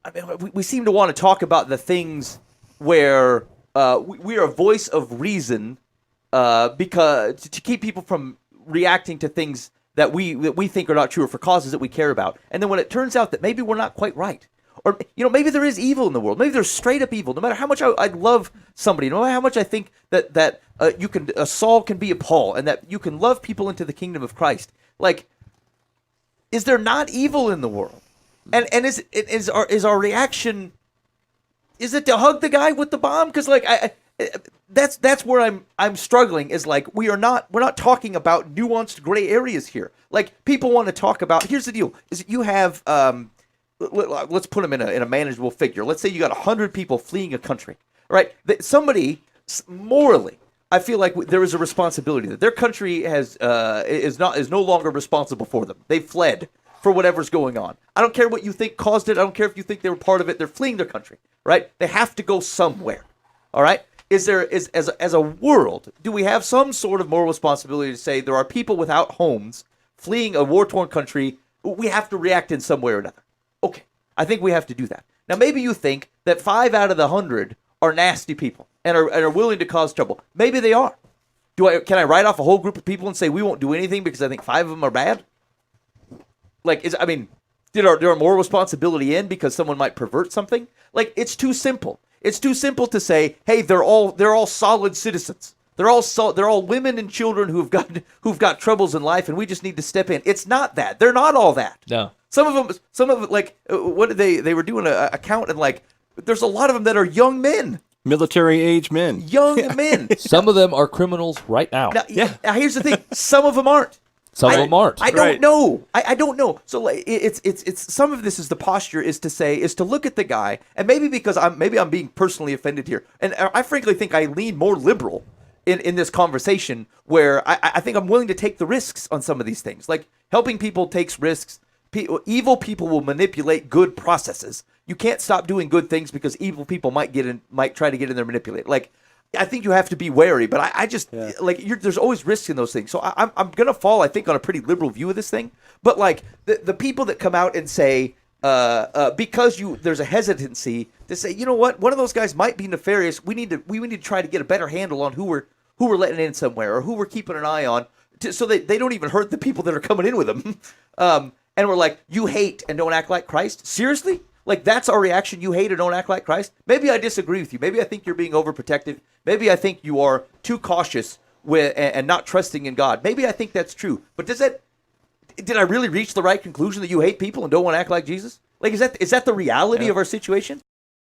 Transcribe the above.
I mean, we seem to want to talk about the things where we are a voice of reason because to keep people from reacting to things that we think are not true or for causes that we care about. And then when it turns out that maybe we're not quite right, or maybe there is evil in the world, maybe there's straight up evil. No matter how much I love somebody, no matter how much I think that Saul can be a Paul, and that you can love people into the kingdom of Christ. Like, is there not evil in the world? And is our reaction? Is it to hug the guy with the bomb? Because like that's where I'm struggling. Is like we're not talking about nuanced gray areas here. Like people want to talk about. Here's the deal: is that you have let's put them in a manageable figure. Let's say you got 100 people fleeing a country, right? Somebody morally, I feel like there is a responsibility that their country is no longer responsible for them. They fled for whatever's going on. I don't care what you think caused it. I don't care if you think they were part of it. They're fleeing their country, right? They have to go somewhere. All right? As a world, do we have some sort of moral responsibility to say there are people without homes fleeing a war-torn country? We have to react in some way or another. Okay, I think we have to do that. Now, maybe you think that 5 out of the 100 are nasty people and are willing to cause trouble. Maybe they are. Can I write off a whole group of people and say we won't do anything because I think 5 of them are bad? Like, did our moral responsibility end because someone might pervert something? Like, it's too simple. It's too simple to say, hey, they're all solid citizens. They're all women and children who've got troubles in life, and we just need to step in. It's not that. They're not all that. No. Some of them, like, what did they were doing a count, and like, there's a lot of them that are young men. Military age men. Young men. Some of them are criminals right now. Now, here's the thing. Some of them aren't. Some of them aren't. I don't know. I don't know. So like, it's some of this is the posture is to look at the guy, and maybe I'm being personally offended here, and I frankly think I lean more liberal in this conversation, where I think I'm willing to take the risks on some of these things. Like helping people takes risks. Evil people will manipulate good processes. You can't stop doing good things because evil people might try to get in there and manipulate. Like, I think you have to be wary, but I just there's always risks in those things. So I'm gonna fall, I think, on a pretty liberal view of this thing. But like the people that come out and say because there's a hesitancy to say, you know what, one of those guys might be nefarious. We need to try to get a better handle on who we're letting in somewhere or who we're keeping an eye on, so that they don't even hurt the people that are coming in with them. And we're like, you hate and don't act like Christ? Seriously? Like, that's our reaction? You hate and don't act like Christ? Maybe I disagree with you. Maybe I think you're being overprotective. Maybe I think you are too cautious and not trusting in God. Maybe I think that's true. But did I really reach the right conclusion that you hate people and don't want to act like Jesus? Like, is that the reality of our situation?